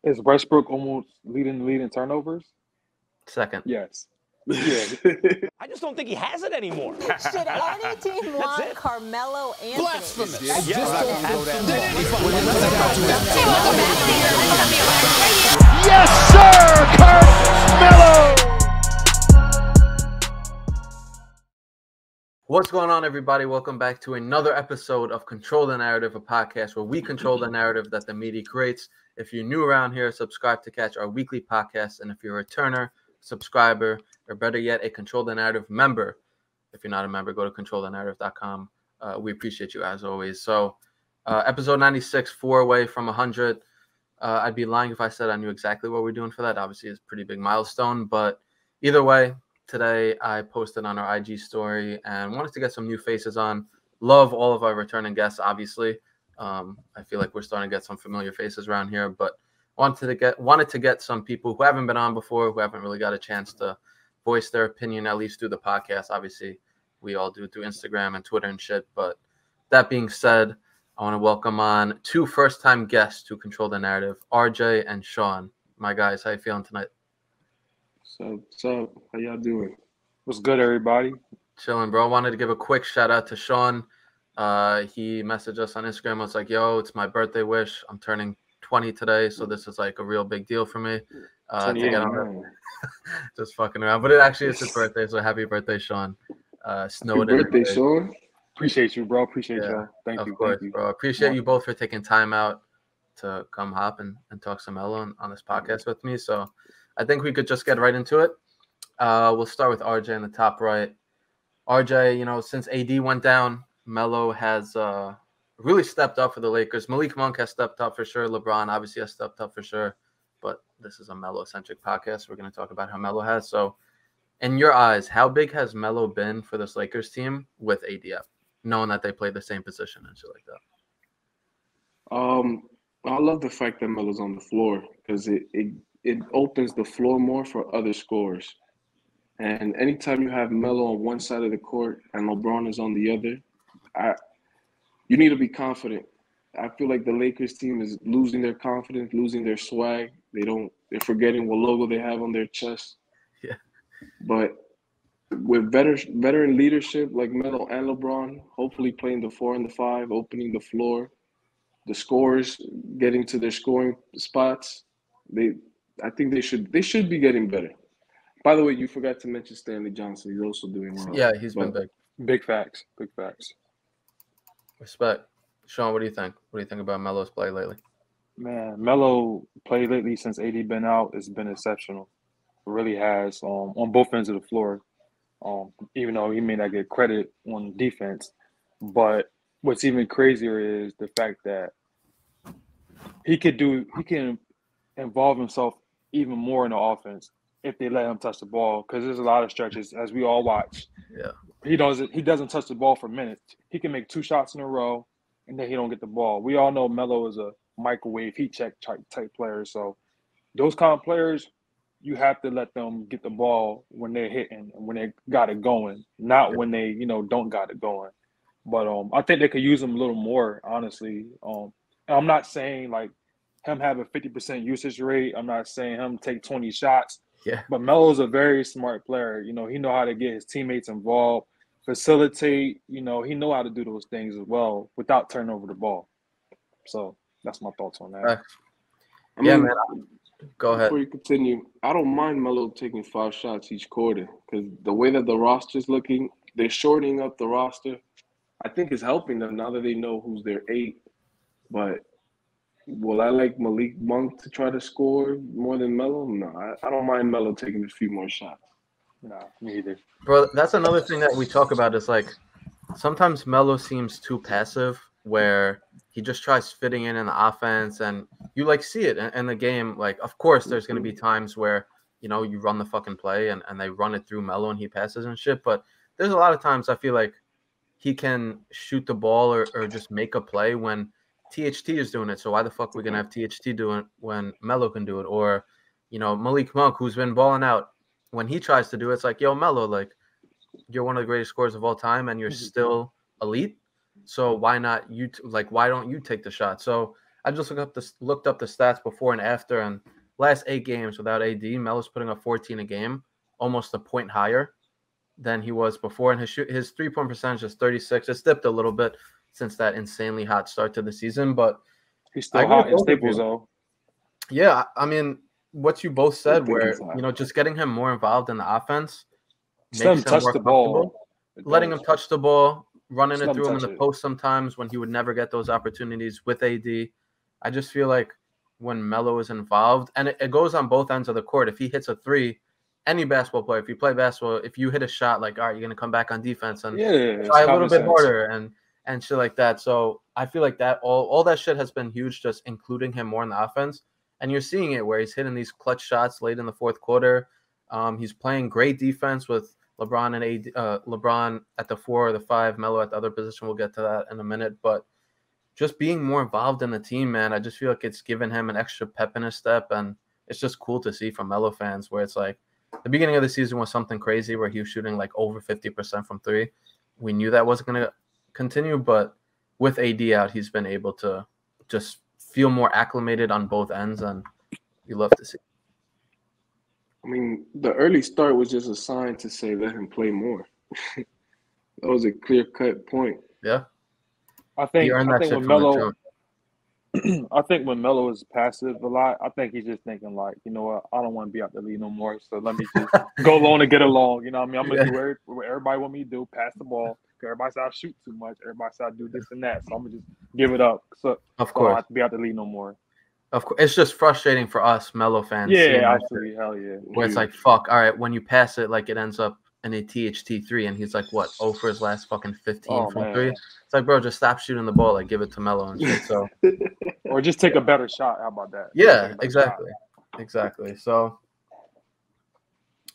Is Westbrook almost leading the lead in turnovers? Second. Yes. Yeah. I just don't think he has it anymore. Should any team want Carmelo Anthony? Blasphemous. Yes, sir, Carmelo. What's going on, everybody? Welcome back to another episode of Control the Narrative, a podcast where we control the narrative that the media creates. If you're new around here, subscribe to catch our weekly podcast. And if you're a returner, subscriber, or better yet, a Control the Narrative member, if you're not a member, go to controlthenarrative.com. We appreciate you as always. So episode 96, 4 away from 100. I'd be lying if I said I knew exactly what we're doing for that. Obviously, it's a pretty big milestone. But either way, today I posted on our IG story and wanted to get some new faces on. Love all of our returning guests, obviously. I feel like we're starting to get some familiar faces around here, but wanted to get some people who haven't been on before, who haven't really got a chance to voice their opinion, at least through the podcast. Obviously, we all do through Instagram and Twitter and shit. But that being said, I want to welcome on two first-time guests to Control the Narrative, RJ and Sean. My guys, how you feeling tonight? What's up? How y'all doing? What's good, everybody? Chilling, bro. I wanted to give a quick shout-out to Sean. He messaged us on Instagram. I was like, yo, it's my birthday wish. I'm turning 20 today, so this is like a real big deal for me. To get on just fucking around. But it actually is his birthday, so happy birthday, Sean. Snowed Happy birthday, Sean. Appreciate you, bro. Appreciate y'all. Thank you. Course, thank you, bro. Appreciate you both for taking time out to come hop and talk some Melo on this podcast with me. So I think we could just get right into it. We'll start with RJ in the top right. RJ, since AD went down, Melo has really stepped up for the Lakers. Malik Monk has stepped up for sure. LeBron obviously has stepped up for sure. But this is a Melo-centric podcast. We're going to talk about how Melo has. So in your eyes, how big has Melo been for this Lakers team with AD, knowing that they play the same position and shit like that? I love the fact that Melo's on the floor because it opens the floor more for other scorers. And anytime you have Melo on one side of the court and LeBron is on the other, you need to be confident. I feel like the Lakers team is losing their confidence, losing their swag. They're forgetting what logo they have on their chest. Yeah. But with veteran leadership like Melo and LeBron, hopefully playing the 4 and the 5, opening the floor, the scorers getting to their scoring spots, I think they should be getting better. By the way, you forgot to mention Stanley Johnson. He's also doing well. Yeah, he's been big. Big facts. Big facts. Respect. Sean, what do you think? What do you think about Melo's play lately? Man, Melo play lately since AD been out has been exceptional. It really has on both ends of the floor. Even though he may not get credit on defense, but what's even crazier is the fact that he can involve himself even more in the offense if they let him touch the ball. Because there's a lot of stretches, as we all watch. Yeah, he doesn't touch the ball for minutes. He can make 2 shots in a row, and then he don't get the ball. We all know Melo is a microwave heat check type player. So those kind of players, you have to let them get the ball when they're hitting and when they got it going, not when they don't got it going. But I think they could use him a little more, honestly. And I'm not saying like him have a 50% usage rate. I'm not saying him take 20 shots. Yeah. But Melo's a very smart player. He know how to get his teammates involved, facilitate. He know how to do those things as well without turning over the ball. So that's my thoughts on that. Man. Go ahead. Before you continue, I don't mind Melo taking 5 shots each quarter because the way that the roster's looking, they're shortening up the roster. I think it's helping them now that they know who's their 8. But will I like Malik Monk to try to score more than Melo? No, I don't mind Melo taking a few more shots. No, me either. Bro, that's another thing that we talk about is like sometimes Melo seems too passive where he just tries fitting in the offense and you like see it in the game. Like, of course, there's going to be times where, you run the fucking play and they run it through Melo and he passes and shit. But there's a lot of times I feel like he can shoot the ball or just make a play when THT is doing it. So why the fuck are we going to have THT do it when Melo can do it? Or, Malik Monk, who's been balling out, when he tries to do it, it's like, yo, Melo, like, you're one of the greatest scorers of all time and you're still elite. So why not why don't you take the shot? So I just looked up the stats before and after, and last 8 games without AD, Melo's putting up 14 a game, almost a point higher than he was before. And his 3-point percentage is 36. It's dipped a little bit since that insanely hot start to the season, but he's still hot in Staples, though. Yeah, I mean, what you both said, where just getting him more involved in the offense makes him touch more the comfortable. ball. Letting him touch the ball, running it through him in the post sometimes when he would never get those opportunities with AD. I just feel like when Melo is involved, and it goes on both ends of the court. If he hits a 3, any basketball player, if you play basketball, if you hit a shot, like, all right, you're going to come back on defense and try a little bit harder and shit like that. So I feel like that all that shit has been huge, just including him more in the offense. And you're seeing it where he's hitting these clutch shots late in the fourth quarter. He's playing great defense with LeBron and AD, LeBron at the 4 or the 5, Melo at the other position. We'll get to that in a minute. But just being more involved in the team, man, I just feel like it's given him an extra pep in his step. And it's just cool to see from Melo fans where it's like the beginning of the season was something crazy where he was shooting like over 50% from 3. We knew that wasn't going to continue, but with AD out, he's been able to just feel more acclimated on both ends, and you love to see. I mean, the early start was just a sign to say let him play more. That was a clear-cut point. Yeah. I think when Melo I think when Melo is passive a lot, I think he's just thinking like, you know what, I don't want to be out the lead no more, so let me just go along and get along. You know what I mean? I'm going to do what everybody want me to do, pass the ball. Everybody said I shoot too much. Everybody said I do this and that, so I'm going to just give it up. So of course. I don't have to be out the lead no more. Of course. It's just frustrating for us Melo fans. Yeah, absolutely. Hell yeah. Where it's like, fuck, all right, when you pass it, like it ends up in a THT3, and he's like, what, 0 for his last fucking 15 from 3? It's like, bro, just stop shooting the ball. Like, give it to Melo and shit. So, or just take a better shot. How about that? Yeah, exactly. So,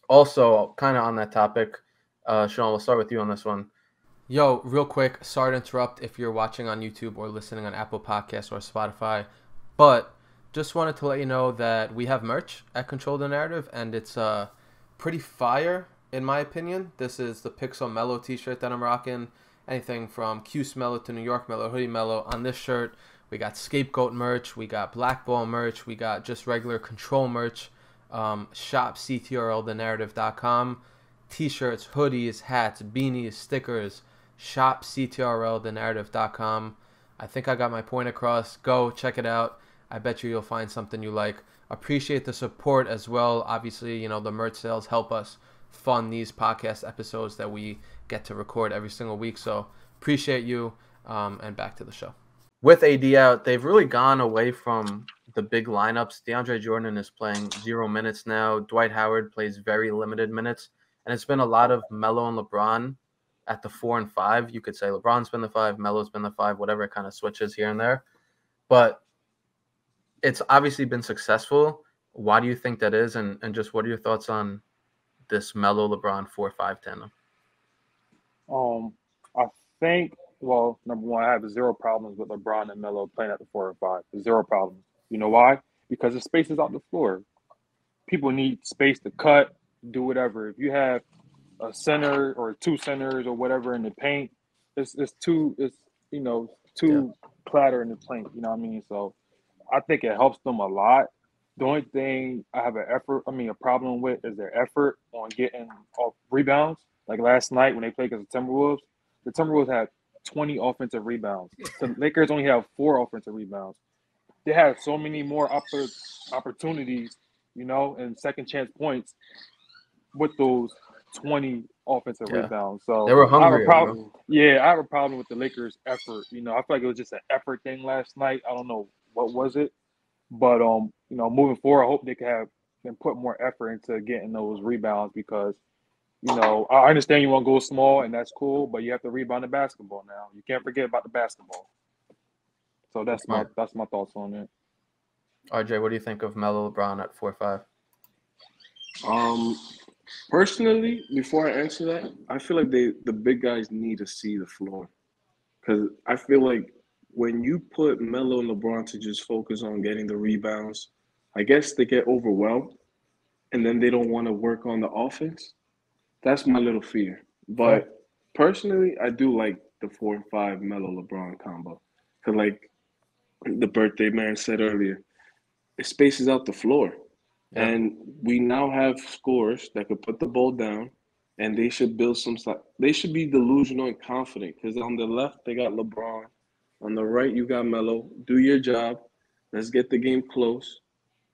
also, kind of on that topic, Sean, we'll start with you on this one. Yo, real quick, sorry to interrupt if you're watching on YouTube or listening on Apple Podcasts or Spotify, but just wanted to let you know that we have merch at Control the Narrative, and it's pretty fire, in my opinion. This is the Pixel Melo t-shirt that I'm rocking. Anything from Cuse Melo to New York Melo, Hoodie Melo. On this shirt, we got Scapegoat merch, we got Blackball merch, we got just regular Control merch. Shop CTRL the Narrative.com. T-shirts, hoodies, hats, beanies, stickers. Shop CTRL the Narrative.com. I think I got my point across. Go check it out. I bet you'll find something you like. Appreciate the support as well. Obviously, you know, the merch sales help us fund these podcast episodes that we get to record every single week. So appreciate you. And back to the show. With AD out, they've really gone away from the big lineups. DeAndre Jordan is playing 0 minutes now. Dwight Howard plays very limited minutes. And it's been a lot of Melo and LeBron at the 4 and 5. You could say LeBron's been the 5, Melo's been the 5, whatever, it kind of switches here and there. But it's obviously been successful. Why do you think that is? And just what are your thoughts on this Melo LeBron 4-5 tandem? I think, well, number one, I have 0 problems with LeBron and Melo playing at the 4 and 5. 0 problems. You know why? Because the space is out the floor. People need space to cut, do whatever. If you have a center or 2 centers or whatever in the paint, it's too clatter in the paint. You know what I mean? So I think it helps them a lot. The only thing I have a problem with is their effort on getting off rebounds. Like last night when they played against the Timberwolves had 20 offensive rebounds. The Lakers only have 4 offensive rebounds. They have so many more opportunities, you know, and second chance points with those 20 offensive rebounds. So they were hungry. I have a problem with the Lakers' effort. You know, I feel like it was just an effort thing last night. I don't know what was it, but you know, moving forward, I hope they can put more effort into getting those rebounds because, you know, I understand you want to go small and that's cool, but you have to rebound the basketball now. You can't forget about the basketball. So that's my thoughts on it. RJ, what do you think of Melo LeBron at 4-5? Personally, before I answer that, I feel like the big guys need to see the floor. Because I feel like when you put Melo and LeBron to just focus on getting the rebounds, I guess they get overwhelmed and then they don't want to work on the offense. That's my little fear. But personally, I do like the 4 and 5 Melo LeBron combo. Because, like, the birthday man said earlier, it spaces out the floor. Yeah. And we now have scorers that could put the ball down, and they should build some. They should be delusional and confident because on the left they got LeBron, on the right you got Melo. Do your job. Let's get the game close,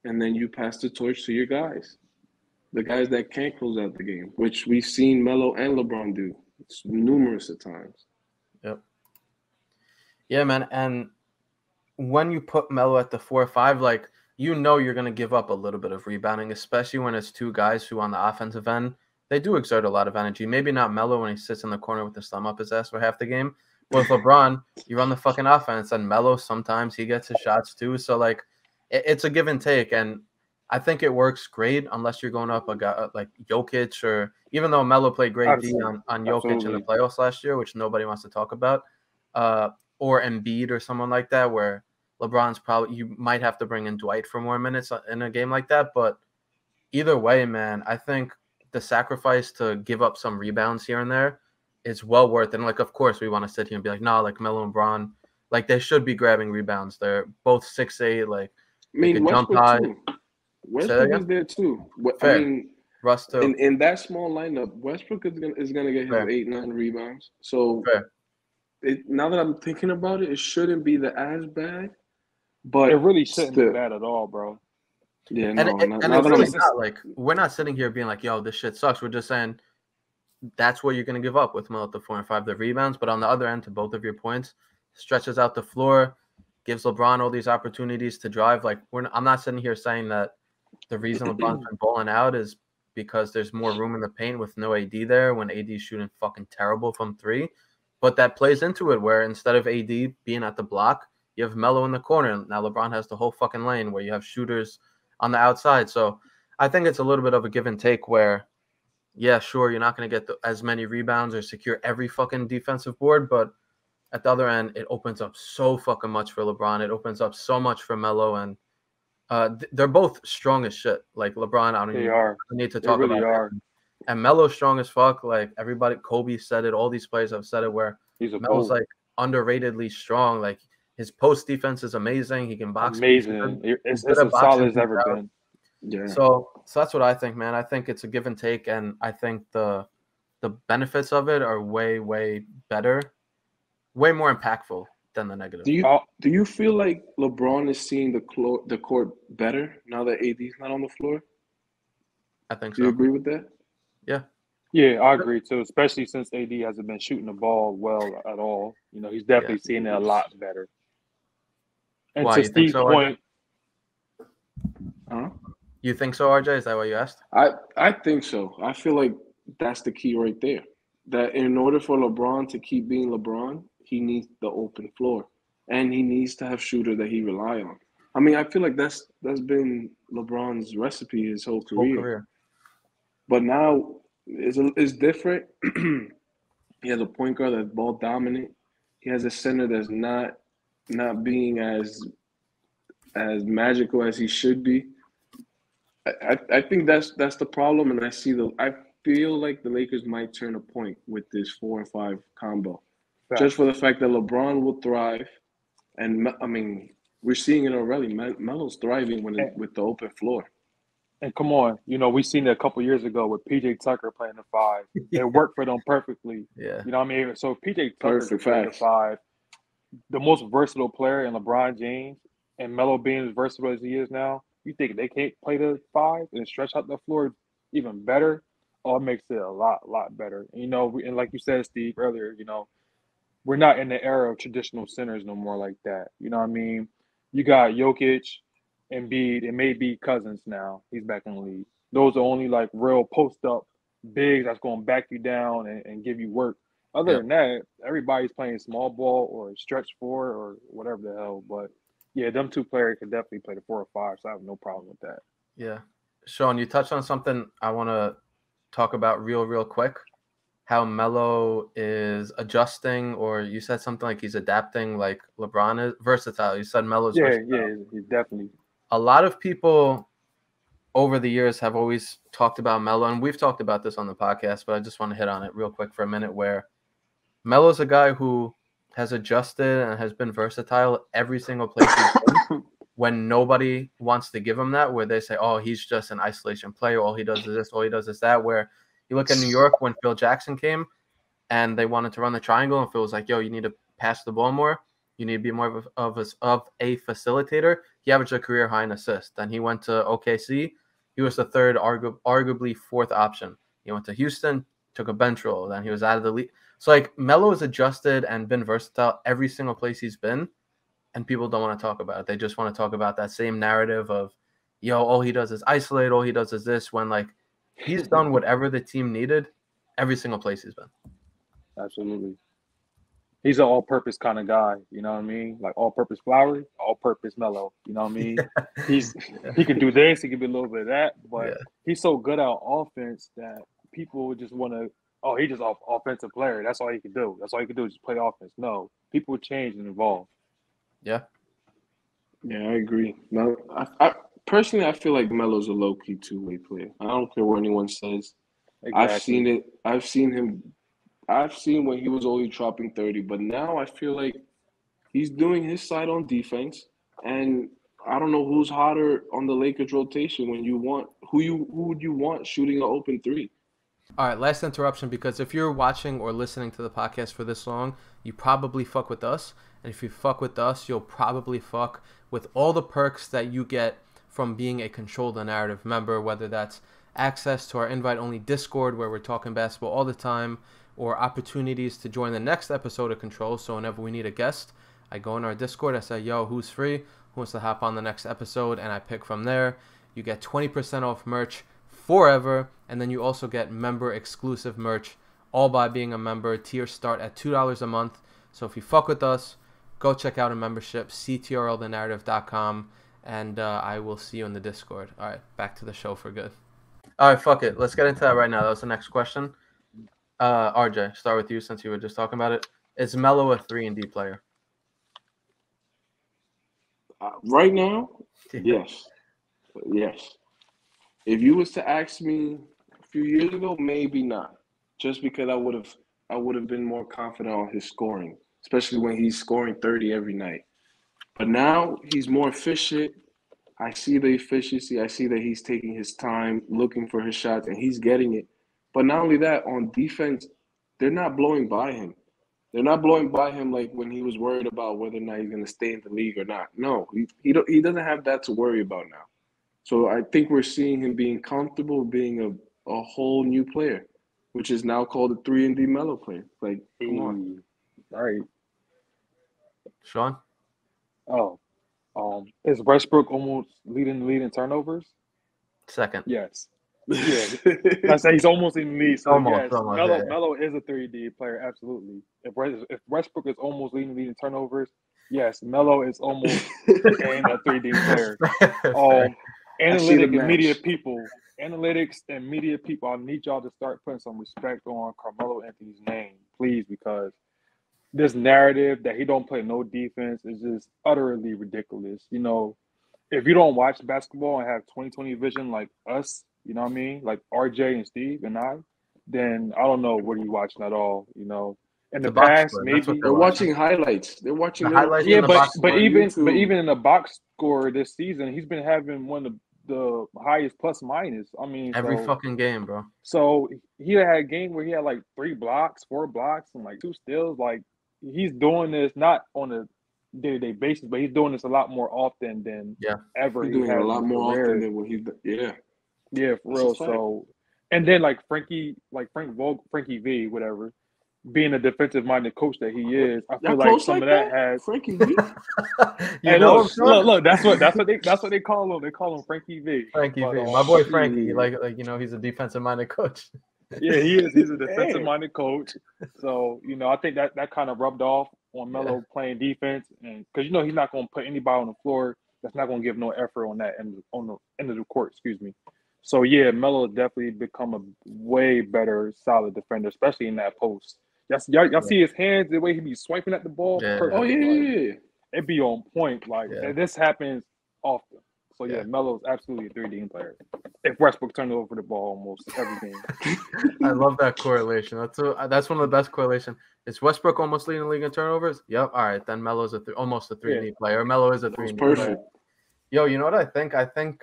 and then you pass the torch to your guys, the guys that can't close out the game, which we've seen Melo and LeBron do numerous of times. Yep. Yeah, man. And when you put Melo at the 4 or 5, like, you know you're going to give up a little bit of rebounding, especially when it's two guys who on the offensive end, they do exert a lot of energy. Maybe not Melo when he sits in the corner with his thumb up his ass for half the game. But with LeBron, you run the fucking offense, and Melo sometimes he gets his shots too. So, like, it's a give and take. And I think it works great unless you're going up a guy like Jokic, or even though Melo played great D on Jokic in the playoffs last year, which nobody wants to talk about, or Embiid or someone like that, where LeBron's probably, you might have to bring in Dwight for more minutes in a game like that. But either way, man, I think the sacrifice to give up some rebounds here and there is well worth it. And, like, of course, we want to sit here and be like, no, like Melo and Bron, like, they should be grabbing rebounds. They're both 6'8", like, they could jump high. Too. Westbrook is there too. Fair. I mean, Russ too. In that small lineup, Westbrook is gonna get his 8-9 rebounds. So now that I'm thinking about it, it shouldn't be as bad. But it really shouldn't be bad at all, bro. Yeah, and no. it's really not like, we're not sitting here being like, yo, this shit sucks. We're just saying that's what you're going to give up with Melo at the 4 and 5, the rebounds. But on the other end, to both of your points, stretches out the floor, gives LeBron all these opportunities to drive. Like, I'm not sitting here saying that the reason LeBron's been balling out is because there's more room in the paint with no AD there when AD's shooting fucking terrible from 3. But that plays into it where instead of AD being at the block, you have Melo in the corner. Now LeBron has the whole fucking lane where you have shooters on the outside. So I think it's a little bit of a give and take where, yeah, sure, you're not going to get as many rebounds or secure every fucking defensive board, but at the other end, it opens up so fucking much for LeBron. It opens up so much for Melo, and they're both strong as shit. Like LeBron, I don't even need to talk about it. And Melo's strong as fuck. Like everybody, Kobe said it. All these players have said it. Where Melo's like underratedly strong. Like his post defense is amazing. He can box. Amazing. It's as solid as ever been. Yeah. So that's what I think, man. I think it's a give and take, and I think the benefits of it are way, way better, way more impactful than the negative. Do you feel like LeBron is seeing the court better now that AD's not on the floor? I think so. Do you agree with that? Yeah. Yeah, I agree too, especially since AD hasn't been shooting the ball well at all. You know, he's definitely seeing it a lot better. And why, to Steve's point, you think so, RJ? Is that what you asked? I think so. I feel like that's the key right there. That in order for LeBron to keep being LeBron, he needs the open floor, and he needs to have shooter that he rely on. I mean, I feel like that's been LeBron's recipe his whole career. But now it's different. He has a point guard that's ball dominant. He has a center that's not being as magical as he should be. I think that's the problem, and I feel like the Lakers might turn a point with this 4 and 5 combo, just for the fact that LeBron will thrive, and I mean we're seeing it already. Melo's thriving with the open floor. And come on, you know, we seen it a couple years ago with PJ Tucker playing the 5. It worked for them perfectly. Yeah. You know what I mean? So PJ Tucker playing the 5, the most versatile player in LeBron James, and Melo being as versatile as he is now, you think they can't play the 5 and stretch out the floor even better? Oh, it makes it a lot better. You know, and like you said, Steve, earlier, you know, we're not in the era of traditional centers no more like that. You know what I mean? You got Jokic, Embiid, and maybe Cousins now. He's back in the league. Those are only like real post-up bigs that's going to back you down and give you work. Other than that, everybody's playing small ball or stretch 4 or whatever the hell. But, yeah, them two players could definitely play the 4 or 5, so I have no problem with that. Yeah. Sean, you touched on something I want to talk about real quick. How Melo is adjusting, or you said something like he's adapting like LeBron is. Versatile. You said Melo's versatile. Yeah, he's definitely. A lot of people over the years have always talked about Melo, and we've talked about this on the podcast, but I just want to hit on it real quick for a minute, where Melo's a guy who has adjusted and has been versatile every single place he's been when nobody wants to give him that, where they say, oh, he's just an isolation player. All he does is this, all he does is that. Where you look at New York when Phil Jackson came and they wanted to run the triangle, and Phil was like, yo, you need to pass the ball more. You need to be more of a facilitator. He averaged a career high in assists. Then he went to OKC. He was the third, arguably fourth option. He went to Houston, took a bench role. Then he was out of the league. So, like, Melo has adjusted and been versatile every single place he's been, and people don't want to talk about it. They just want to talk about that same narrative of, yo, all he does is isolate, all he does is this, when, like, he's done whatever the team needed every single place he's been. Absolutely. He's an all-purpose kind of guy, you know what I mean? Like all-purpose Flowery, all-purpose Melo, you know what I mean? He can do this, he can be a little bit of that, but he's so good at offense that people just want to, oh, he's just an offensive player. That's all he can do. That's all he can do is just play offense. No, people change and evolve. Yeah. Yeah, I agree. No, I personally, I feel like Melo's a low-key two-way player. I don't care what anyone says. Exactly. I've seen it. I've seen when he was only dropping 30, but now I feel like he's doing his side on defense, and I don't know who's hotter on the Lakers rotation when you want who would you want shooting an open three. All right, last interruption, because if you're watching or listening to the podcast for this long, you probably fuck with us, and if you fuck with us, you'll probably fuck with all the perks that you get from being a Control the Narrative member, whether that's access to our invite-only Discord where we're talking basketball all the time, or opportunities to join the next episode of Control. So whenever we need a guest, I go in our Discord, I say, yo, who's free? Who wants to hop on the next episode? And I pick from there. You get 20% off merch forever, and then you also get member-exclusive merch, all by being a member. Tiers start at $2 a month. So if you fuck with us, go check out a membership, CTRLthenarrative.com, and I will see you in the Discord. All right, back to the show for good. All right, fuck it. Let's get into that right now. That was the next question. RJ, start with you since you were just talking about it. Is Melo a 3-and-D player? Right now, yes. Yes. If you was to ask me a few years ago, maybe not. Just because I would have been more confident on his scoring, especially when he's scoring 30 every night. But now he's more efficient. I see the efficiency. I see that he's taking his time, looking for his shots, and he's getting it. But not only that, on defense, they're not blowing by him. They're not blowing by him like when he was worried about whether or not he's going to stay in the league or not. No, he doesn't have that to worry about now. So I think we're seeing him being comfortable being a whole new player, which is now called a 3-and-D Melo player. Like, come on. All right. Sean? Oh, is Westbrook almost leading in turnovers? Second. Yes. Yeah, I say he's almost in the lead. So almost, Melo is a 3-D player, absolutely. If Westbrook is almost leading in turnovers, yes, Melo is almost a 3-D player. Analytics and media people, I need y'all to start putting some respect on Carmelo Anthony's name, please, because this narrative that he don't play no defense is just utterly ridiculous. You know, if you don't watch basketball and have 20/20 vision like us, you know what I mean? Like RJ and Steve and I, then I don't know what are you watching at all, you know. In the past, maybe they're watching highlights. They're watching the highlights. Yeah, but even in the box score this season, he's been having one of the highest plus minus. I mean, every fucking game, bro. So he had a game where he had like 3 blocks, 4 blocks, and like 2 steals. Like he's doing this not on a day-to-day basis, but he's doing this a lot more often than ever. He's doing it a lot more often than what he's Yeah, for real. So, and then like Frankie V, whatever, being a defensive-minded coach that he is, I feel like some of that has Frankie V. And look, that's what they call him. They call him Frankie V. Frankie V, my boy Frankie. Like you know, he's a defensive-minded coach. Yeah, he is. He's a defensive-minded coach. So you know, I think that kind of rubbed off on Melo playing defense, and because you know he's not going to put anybody on the floor that's not going to give no effort on that on the end of the court. Excuse me. So, yeah, Melo has definitely become a way better solid defender, especially in that post. Y'all see his hands, the way he be swiping at the ball? Yeah. Oh, yeah. It be on point. Like, and this happens often. So yeah, Melo's absolutely a 3D player. If Westbrook turned over the ball almost every game. I love that correlation. That's one of the best correlation. Is Westbrook almost leading the league in turnovers? Yep. All right, then Melo's almost a 3D player. Melo is a 3D player. Yo, you know what I think? I think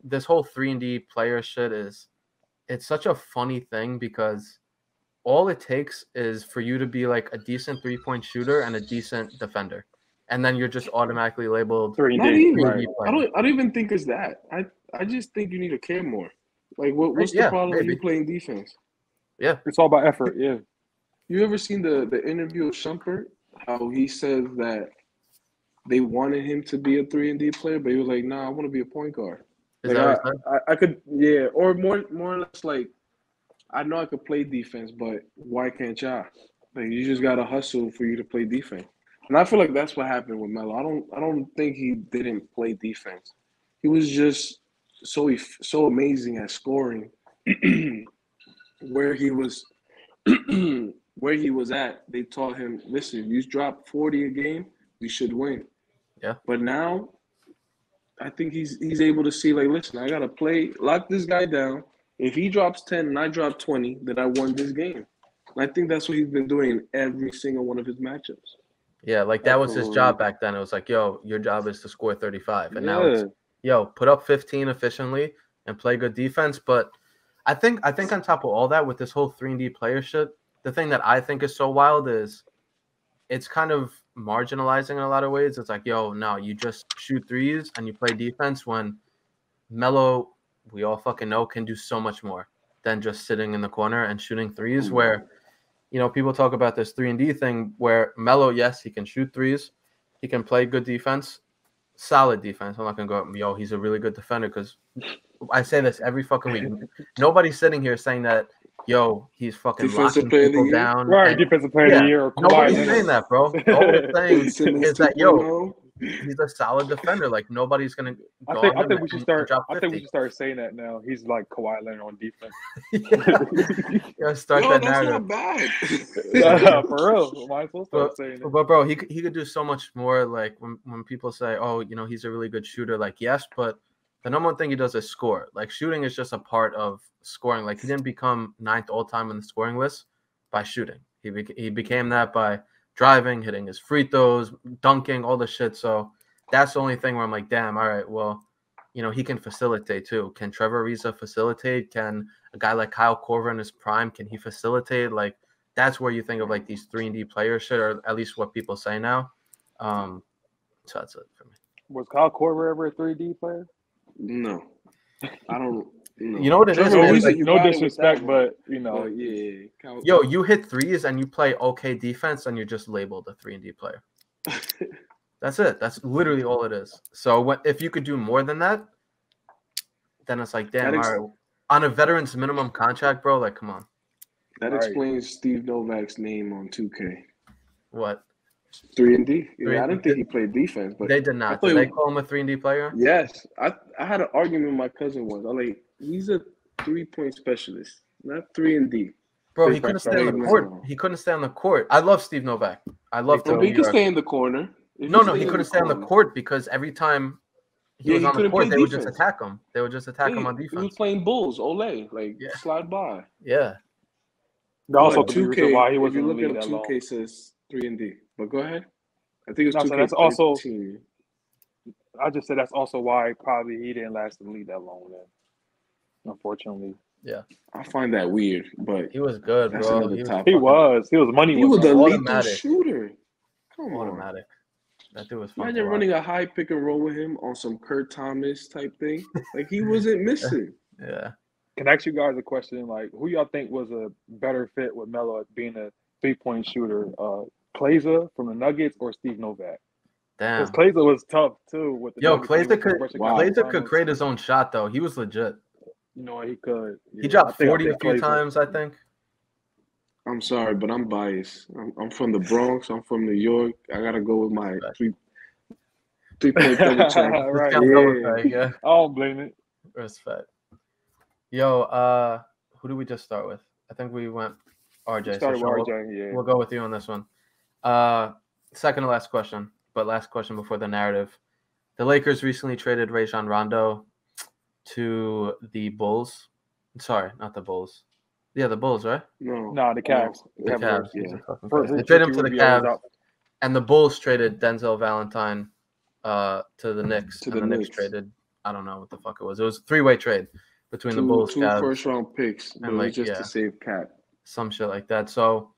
this whole 3D player shit it's such a funny thing because all it takes is for you to be like a decent 3-point shooter and a decent defender. And then you're just automatically labeled 3D. Not even. Right. I don't even think it's that. I just think you need to care more. Like what's the problem with you playing defense? Yeah. It's all about effort, yeah. You ever seen the interview of Shumpert? How he says that they wanted him to be a 3-and-D player, but he was like, nah, I want to be a point guard. Is Like, that what I could, yeah, or more or less like, I know I could play defense, but why can't y'all? Like, you just gotta hustle for you to play defense. And I feel like that's what happened with Melo. I don't think he didn't play defense. He was just so amazing at scoring. Where he was at, they taught him, listen, you drop 40 a game, we should win. Yeah. But now I think he's able to see, like, listen, I gotta lock this guy down. If he drops 10 and I drop 20, then I won this game. And I think that's what he's been doing in every single one of his matchups. Yeah, like that was his job back then. It was like, yo, your job is to score 35. And now it's, yo, put up 15 efficiently and play good defense. But I think on top of all that, with this whole 3-and-D player shit, the thing that I think is so wild is it's kind of marginalizing in a lot of ways. It's like, yo, no, you just shoot threes and you play defense when Melo, we all fucking know, can do so much more than just sitting in the corner and shooting threes. Where, you know, people talk about this 3-and-D thing where Melo, yes, he can shoot threes. He can play good defense, solid defense. I'm not going to go, yo, he's a really good defender, because I say this every fucking week. Nobody's sitting here saying that, yo, he's fucking locking people down. Right, defensive player of the year. Or nobody's saying that, bro. All we're saying is that, yo, he's a solid defender. Like, nobody's gonna. I think we should start. I think we should start saying that now. He's like Kawhi Leonard on defense. Yeah, start that narrative. That's not bad. For real, might as well start saying it. But bro, he could do so much more. Like when people say, oh, you know, he's a really good shooter. Like, yes, but the number one thing he does is score. Like, shooting is just a part of scoring. Like, he didn't become 9th all time on the scoring list by shooting. He became that by driving, hitting his free throws, dunking, all the shit. So that's the only thing where I'm like, damn, all right, well, you know, he can facilitate too. Can Trevor Ariza facilitate? Can a guy like Kyle Korver in his prime, can he facilitate? Like, that's where you think of like these 3-and-D player shit, or at least what people say now. So that's it for me. Was Kyle Korver ever a 3-D player? No. I don't. No. You know what it is? Like, no disrespect, but you know, yeah. Yo, you hit threes and you play okay defense, and you're just labeled a 3-and-D player. That's it. That's literally all it is. So if you could do more than that, then it's like, damn, all right. On a veteran's minimum contract, bro, like, come on. That explains Steve Novak's name on 2K. What? 3-and-D. Yeah, I didn't think he played defense, but they did not. Did they call him a 3-and-D player? Yes. I had an argument with my cousin once. I'm like, he's a 3-point specialist, not 3-and-D. Bro, he couldn't stay on the court. He couldn't stay on the court. I love Steve Novak. I love him. He could stay in the corner. No, he couldn't stay on the court because every time he was on the court, they would just attack him. They would just attack him on defense. He was playing Bulls, Olay, slide by. Yeah. Also, 2K, why he wasn't if you look at 2K says 3-and-D. But go ahead. I think it's 2K. That's also. I just said that's also why probably he didn't last in the league that long. Then, unfortunately. Yeah. I find that weird, but he was good, bro. He was money. He was a lethal shooter. Come on. Automatic. That dude was fun. Imagine running a high pick and roll with him on some Kurt Thomas type thing. Like, he wasn't missing. Yeah. Can I ask you guys a question? Like, who y'all think was a better fit with Melo at being a 3-point shooter? Klaiza from the Nuggets or Steve Novak? Damn. Because Klaiza was tough too. With the Klaiza could create his own shot though. He was legit. You know, he could. Yeah, he dropped 40 a few times, I think. I'm sorry, but I'm biased. I'm from the Bronx. I'm from New York. I gotta go with my 3-point double check. Right. Yeah. I don't blame it. Respect. Yo, who do we just start with? I think we went RJ. Started with RJ. Yeah. We'll go with you on this one. Second to last question, but last question before the narrative. The Lakers recently traded Rajon Rondo to the Bulls. Sorry, not the Bulls. Yeah, the Bulls, right? No, the Cavs. The Cavs. Yeah. They traded him to the Rubio was Cavs, out. and the Bulls traded Denzel Valentine to the Knicks. To and the Knicks Knicks. traded, I don't know what the fuck it was. It was a 3-way trade between the Bulls, Two Cavs, first-round picks, but and it was just to save cap. some shit like that. So,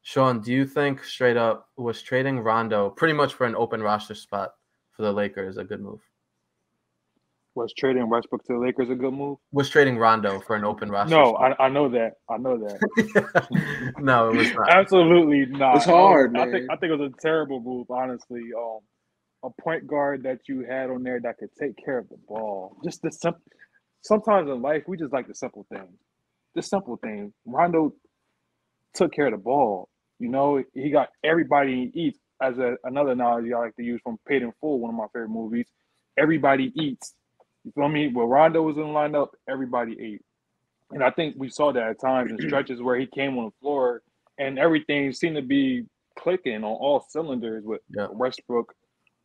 Sean, do you think straight up was trading Rondo pretty much for an open roster spot for the Lakers a good move? Was trading Westbrook to the Lakers a good move? Was trading Rondo for an open roster No, spot? I know that. I know that. No, it was not. Absolutely not. It's hard, I man. think it was a terrible move, honestly. A point guard that you had on there that could take care of the ball. Just the simple. Sometimes in life we just like the simple things. The simple things. Rondo took care of the ball. You know, he got everybody eats. As another analogy I like to use from Paid in Full, one of my favorite movies. Everybody eats. You feel me? When Rondo was in the lineup, everybody ate. And I think we saw that at times in stretches where he came on the floor and everything seemed to be clicking on all cylinders with Westbrook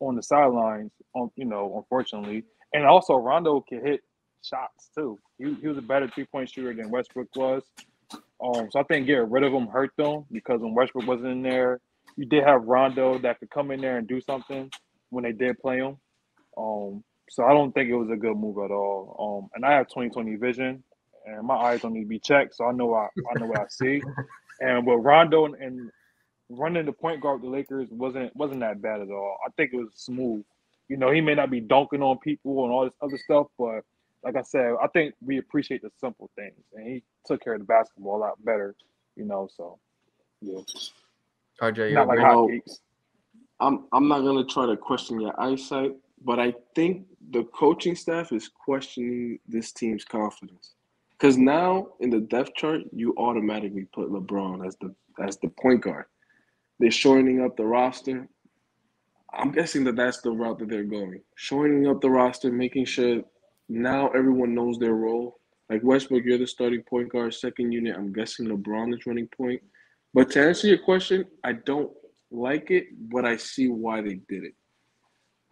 on the sidelines, unfortunately. And also Rondo could hit shots too. He was a better 3-point shooter than Westbrook was. So I think getting rid of him hurt them because when Westbrook wasn't in there, you did have Rondo that could come in there and do something when they did play him. So I don't think it was a good move at all. And I have 20/20 vision, and my eyes don't need to be checked, so I know what I see. And with Rondo and running the point guard with the Lakers wasn't that bad at all. I think it was smooth. You know, he may not be dunking on people and all this other stuff, but like I said, I think we appreciate the simple things, and he took care of the basketball a lot better. You know, so yeah. RJ, not like hotcakes. I'm not gonna try to question your eyesight, but I think the coaching staff is questioning this team's confidence. Because now in the depth chart, you automatically put LeBron as the point guard. They're shortening up the roster. I'm guessing that's the route that they're going. Shortening up the roster, making sure now everyone knows their role. Like Westbrook, you're the starting point guard, second unit. I'm guessing LeBron is running point. But to answer your question, I don't like it, but I see why they did it.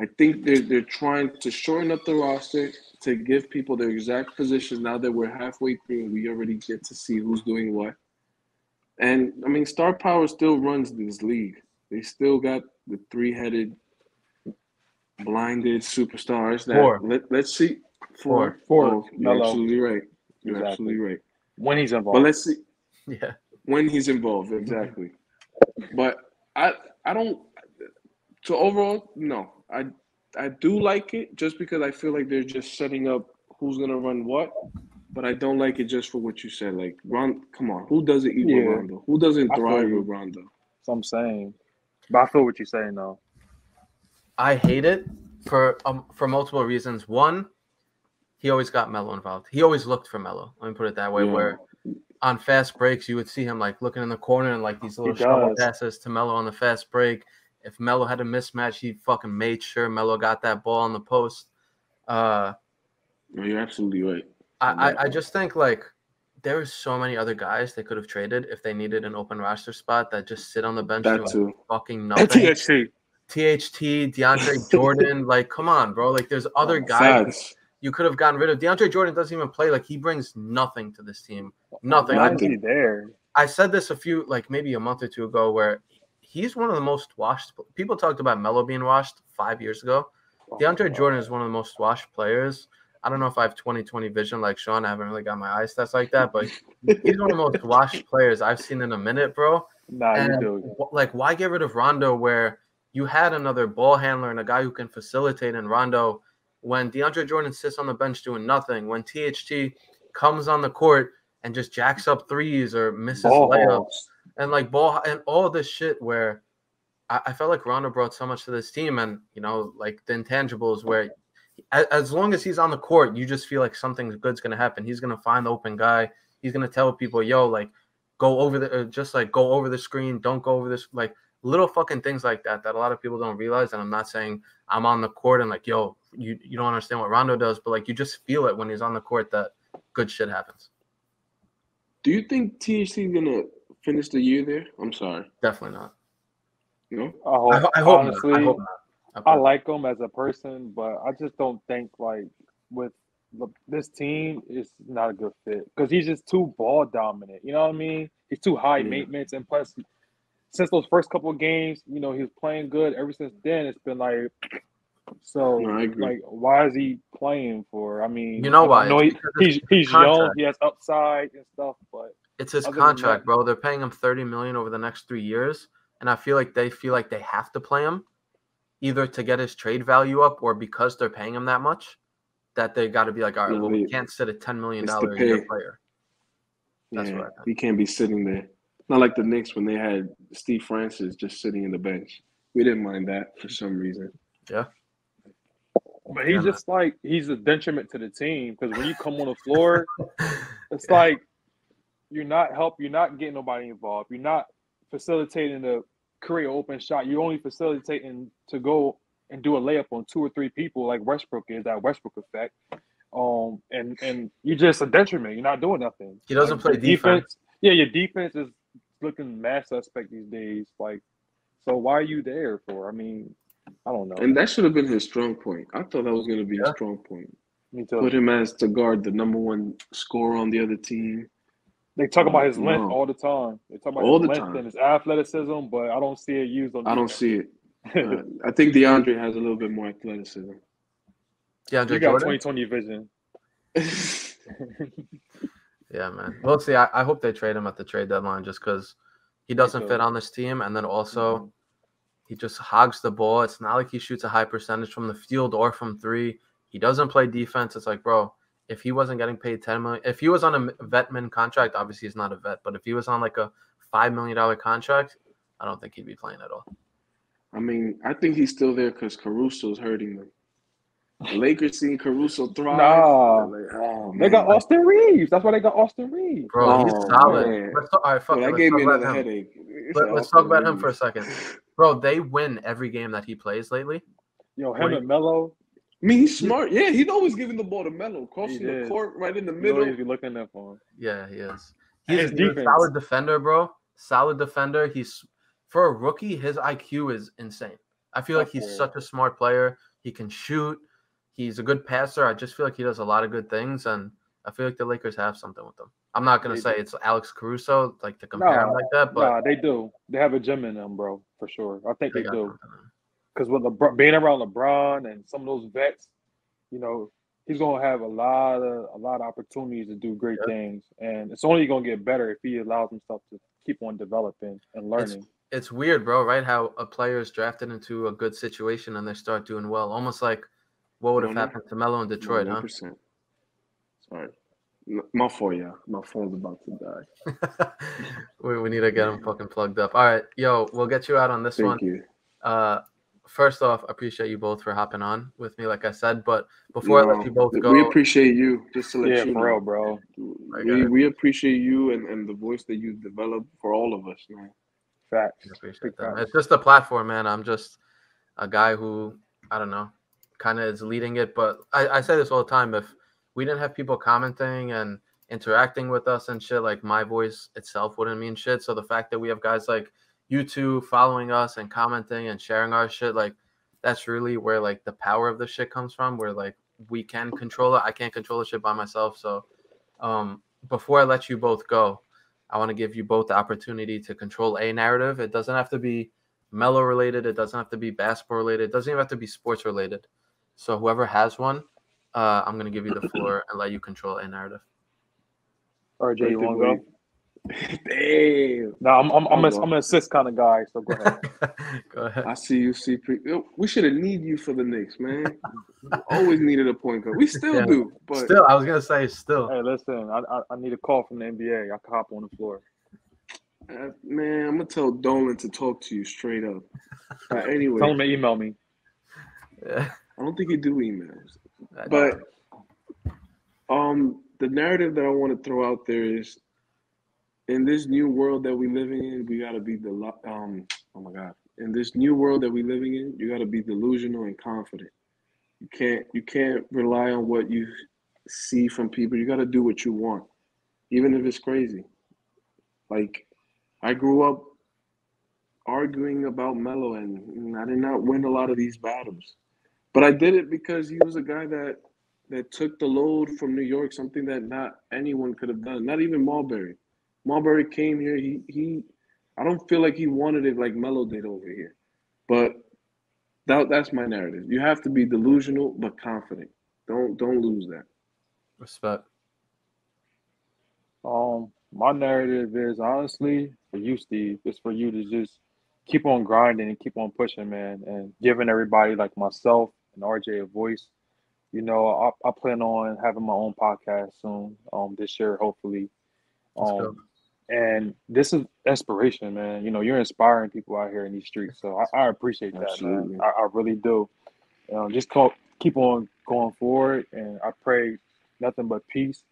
I think they're trying to shorten up the roster to give people their exact positions now that we're halfway through and we already get to see who's doing what. And, I mean, star power still runs this league. They still got the 3-headed, blinded superstars. Let's see. Four. You're absolutely right. You're absolutely right. When he's involved. But let's see. Yeah. When he's involved, exactly. But I don't. So overall, no. I do like it just because I feel like they're just setting up who's gonna run what. But I don't like it just for what you said. Like, come on, who doesn't eat with Rondo? Who doesn't thrive with Rondo? That's what I'm saying. But I feel what you're saying, though. I hate it for multiple reasons. One, he always got Melo involved. He always looked for Melo. Let me put it that way. Yeah. Where on fast breaks, you would see him like looking in the corner and like these little shovel passes to Melo on the fast break. If Melo had a mismatch, he fucking made sure Melo got that ball on the post. No, you're absolutely right. I just think like there are so many other guys they could have traded if they needed an open roster spot that just sit on the bench doing fucking nothing. THT, DeAndre Jordan, like come on, bro. Like there's other guys you could have gotten rid of. DeAndre Jordan doesn't even play. Like he brings nothing to this team. Nothing. Nothing there. I said this maybe a month or two ago where he's one of the most washed. People talked about Melo being washed 5 years ago. DeAndre Jordan is one of the most washed players. I don't know if I have 20/20 vision like Sean. I haven't really got my eye stats like that, but he's one of the most washed players I've seen in a minute, bro. You do. Like, why get rid of Rondo where you had another ball handler and a guy who can facilitate in Rondo when DeAndre Jordan sits on the bench doing nothing, when THT comes on the court and just jacks up threes or misses layups and like ball and all this shit where I felt like Rondo brought so much to this team and, you know, like the intangibles where as long as he's on the court, you just feel like something good's going to happen. He's going to find the open guy. He's going to tell people, yo, like, go over the screen. Don't go over this. Like, little fucking things like that a lot of people don't realize. And I'm not saying I'm on the court and, like, yo, you don't understand what Rondo does. But, like, you just feel it when he's on the court that good shit happens. Do you think THT is going to finish the year there? I'm sorry. Definitely not. No? I hope, honestly, not. I like him as a person, but I just don't think like with this team is not a good fit because he's just too ball dominant. You know what I mean? He's too high maintenance, and plus, since those first couple of games, he was playing good. Ever since then, it's been like, so No, I agree. like, why is he playing for? I mean, You know why? I know he's young, he has upside and stuff, but it's his contract, bro. They're paying him $30 million over the next 3 years, and I feel like they have to play him, either to get his trade value up or because they're paying him that much, that they got to be like, all right, we can't sit a $10 million a year player. That's what I think. He can't be sitting there. Not like the Knicks when they had Steve Francis just sitting in the bench. We didn't mind that for some reason. Yeah. But he's just like, he's a detriment to the team because when you come on the floor, it's like you're not getting nobody involved. You're not facilitating the create open shot. You're only facilitating to go and do a layup on 2 or 3 people like Westbrook is, that Westbrook effect. And you're just a detriment. You're not doing nothing. He doesn't play defense. Yeah, your defense is looking mad suspect these days. Like, so why are you there for? I mean, I don't know. And that should have been his strong point. I thought that was going to be his strong point. Me too. Put him as to guard the number 1 scorer on the other team. They talk about his length all the time. They talk about all his the length time. and his athleticism, but I don't see it used on defense. I don't see it. I think DeAndre has a little bit more athleticism. DeAndre you got Jordan? 20/20 vision. Yeah, man. We'll see. I hope they trade him at the trade deadline just because he doesn't fit on this team. And then also, he just hogs the ball. It's not like he shoots a high percentage from the field or from 3. He doesn't play defense. It's like, bro, if he wasn't getting paid $10 million, if he was on a vetman contract, obviously he's not a vet, but if he was on like a $5 million contract, I don't think he'd be playing at all. I mean, I think he's still there because Caruso's hurting them. The Lakers seeing Caruso thrive. Nah. Like, they got Austin Reeves. That's why they got Austin Reeves. Bro, he's solid. All right, fuck that it. gave me another headache. Let's talk about him for a second. Bro, they win every game that he plays lately. Yo, him and Melo. I mean, he's smart. Yeah, he's always giving the ball to Melo, crossing the court right in the middle. He's looking up for him. Yeah, he is. He's a solid defender, bro. Solid defender. He's, for a rookie, his IQ is insane. I feel like he's such a smart player. He can shoot. He's a good passer. I just feel like he does a lot of good things, and I feel like the Lakers have something with him. I'm not going to say it's Alex Caruso, like to compare him like that, but they do. They have a gem in them, bro, for sure. I think they do. Because with being around LeBron and some of those vets, he's gonna have a lot of opportunities to do great things, and it's only gonna get better if he allows himself to keep on developing and learning. It's weird, bro, right? How a player is drafted into a good situation and they start doing well, almost like what would have happened to Melo in Detroit, 100%. Huh? Sorry. My fault, yeah. My phone's about to die. we need to get him fucking plugged up. All right, yo, we'll get you out on this one. Thank you. First off, I appreciate you both for hopping on with me, like I said. But before I let you both go, we appreciate you. Just to let you know, for real, bro. We appreciate you and the voice that you developed for all of us, man. Facts. Appreciate that. It's just a platform, man. I'm just a guy who, I don't know, kind of is leading it. But I say this all the time. If we didn't have people commenting and interacting with us and shit, like my voice itself wouldn't mean shit. So the fact that we have guys like you two following us and commenting and sharing our shit, like that's really where like the power of the shit comes from, where like we can control it. I can't control the shit by myself. So before I let you both go, I want to give you both the opportunity to control a narrative. It doesn't have to be Melo related. It doesn't have to be basketball related. It doesn't even have to be sports related. So whoever has one, I'm going to give you the floor and let you control a narrative. All right, Jay, you want to go? Damn. No, I'm an assist kind of guy, so go ahead. Go ahead. I see you, CP. We should have needed you for the Knicks, man. Always needed a point guard. We still do. But still, I was gonna say still. Hey, listen, I need a call from the NBA. I can hop on the floor. Man, I'm gonna tell Dolan to talk to you straight up. Anyway, tell him to email me. Yeah. I don't think he do emails, but the narrative that I want to throw out there is, in this new world that we're living in, we gotta be oh my God. In this new world that we're living in, you gotta be delusional and confident. You can't rely on what you see from people. You gotta do what you want, even if it's crazy. Like, I grew up arguing about Melo, and I did not win a lot of these battles. But I did it because he was a guy that took the load from New York, something that not anyone could have done, not even Marbury. Marbury came here. He I don't feel like he wanted it like Melo did over here. But that's my narrative. You have to be delusional but confident. Don't lose that. Respect. My narrative is honestly for you, Steve. It's for you to just keep on grinding and keep on pushing, man, and giving everybody like myself and RJ a voice. I plan on having my own podcast soon, this year, hopefully. Let's go. And this is inspiration, man. You're inspiring people out here in these streets. So I appreciate that, Absolutely. man. I really do. Just keep on going forward. And I pray nothing but peace,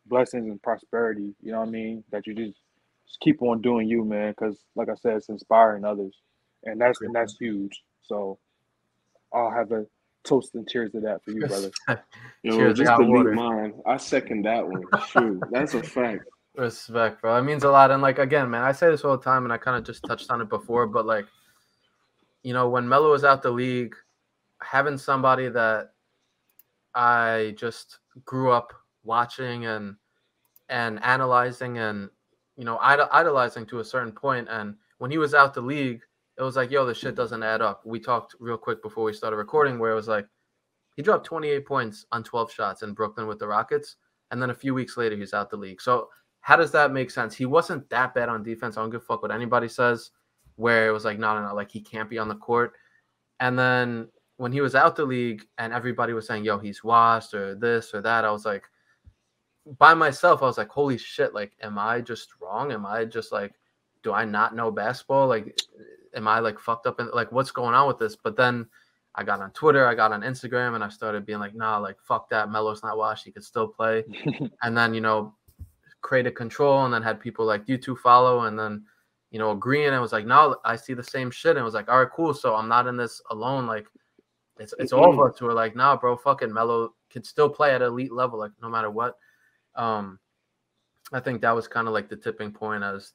blessings, and prosperity. You know what I mean? That you just keep on doing you, man. Because like I said, it's inspiring others. And that's huge. So I'll have a toast and cheers to that for you, brother. Yo, Cheers, I just got delete water. mine. I second that one. Shoot, that's a fact. Respect, bro. It means a lot. And like, again, man, I say this all the time, and I kind of just touched on it before, but like, when Melo was out the league, having somebody that I just grew up watching and analyzing and idolizing to a certain point, and when he was out the league, it was like, yo, this shit doesn't add up. We talked real quick before we started recording where it was like he dropped 28 points on 12 shots in Brooklyn with the Rockets, and then a few weeks later he's out the league. So how does that make sense? He wasn't that bad on defense. I don't give a fuck what anybody says, where it was like, no, like he can't be on the court. And then when he was out the league and everybody was saying, yo, he's washed or this or that, I was like, by myself, I was like, holy shit, like, am I just wrong? Am I just like, do I not know basketball? Like, am I like fucked up? And like, what's going on with this? But then I got on Twitter, I got on Instagram, and I started being like, nah, like, fuck that. Melo's not washed. He could still play. And then, created control and then had people like you two follow and then, agreeing. And it was like, no, I see the same shit. And it was like, all right, cool. So I'm not in this alone. Like, it's all of us who are like, nah, bro, fucking Melo can still play at elite level, like, no matter what. I think that was kind of like the tipping point as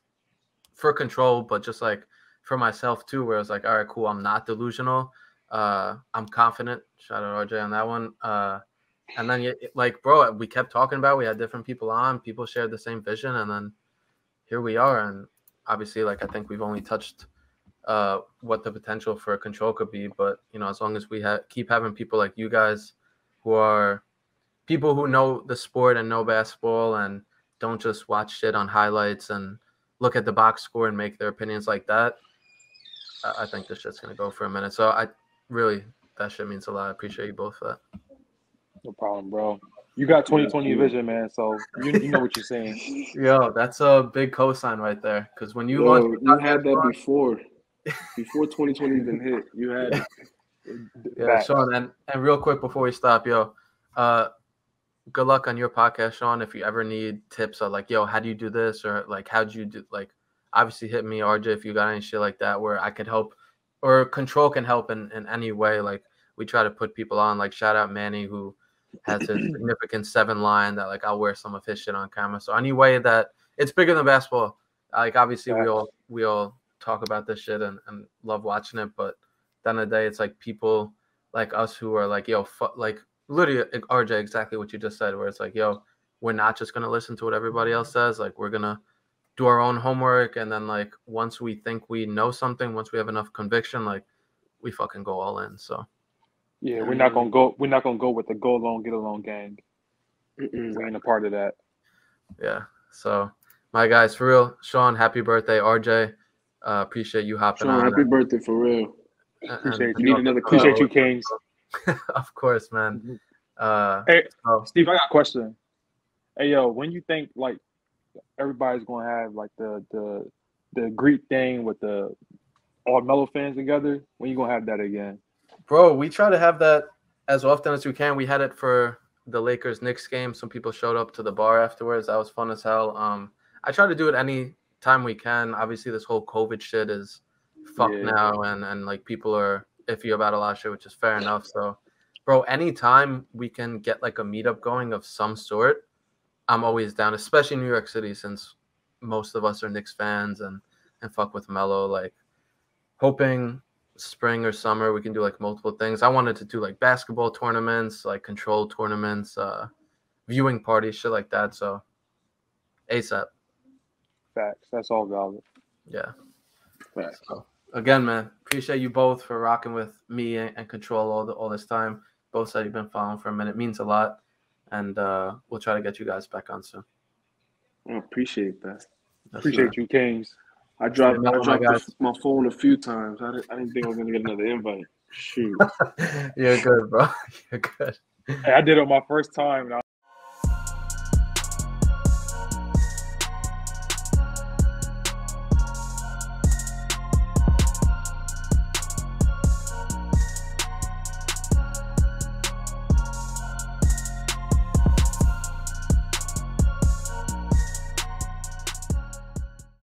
for control, but just like for myself too, where I was like, all right, cool. I'm not delusional. I'm confident. Shout out RJ on that one. And then like, bro, we kept talking about, we had different people on, people shared the same vision. And then here we are. And obviously, like, I think we've only touched what the potential for control could be. But, as long as we keep having people like you guys who are people who know the sport and know basketball and don't just watch shit on highlights and look at the box score and make their opinions like that, I think this shit's going to go for a minute. So that shit means a lot. I appreciate you both for that. No problem, bro. You got 2020 vision, man. So you know what you're saying. Yo, that's a big cosign right there. Because when you you had that before 2020 even hit. You had it. Yeah, Sean, and real quick before we stop, yo, good luck on your podcast, Sean. If you ever need tips on like, yo, how do you do this, or like, how'd you do? Like, obviously, hit me, RJ, if you got any shit like that where I could help, or control can help in any way. Like, we try to put people on. Like, shout out Manny, who has a significant 7 line that like I'll wear some of his shit on camera. So any way that it's bigger than basketball, like obviously we all talk about this shit and love watching it, but at the end of the day, it's like people like us who are like, yo, like literally RJ, exactly what you just said, where it's like, yo, we're not just gonna listen to what everybody else says. Like, we're gonna do our own homework, and then like once we think we know something, once we have enough conviction, like we fucking go all in. So yeah, we're not gonna go with the go along, get along gang. We ain't a part of that. Yeah. So my guys, for real, Sean, happy birthday, RJ. Appreciate you hopping Sean, on. happy birthday for real. Appreciate you. Need another appreciate you, Kings. Of course, man. Hey, Steve, I got a question. Hey, yo, when you think like everybody's gonna have like the Greek thing with all Melo fans together, when you gonna have that again? Bro, we try to have that as often as we can. We had it for the Lakers-Knicks game. Some people showed up to the bar afterwards. That was fun as hell. I try to do it any time we can. Obviously, this whole COVID shit is fucked now, and like people are iffy about a lot of shit, which is fair enough. So, bro, anytime we can get like a meetup going of some sort, I'm always down, especially in New York City, since most of us are Knicks fans and fuck with Melo. Like, hoping spring or summer we can do like multiple things. I wanted to do like basketball tournaments, like control tournaments, viewing parties, shit like that. So ASAP. Facts. That's all valid. Yeah. Facts. So, again, man, appreciate you both for rocking with me and Control all this time. Both said you've been following for a minute. It means a lot. And we'll try to get you guys back on soon. I appreciate that. Appreciate you, Kings. I dropped my phone a few times. I didn't think I was going to get another invite. Shoot. You're good, bro. You're good. Hey, I did it my first time. And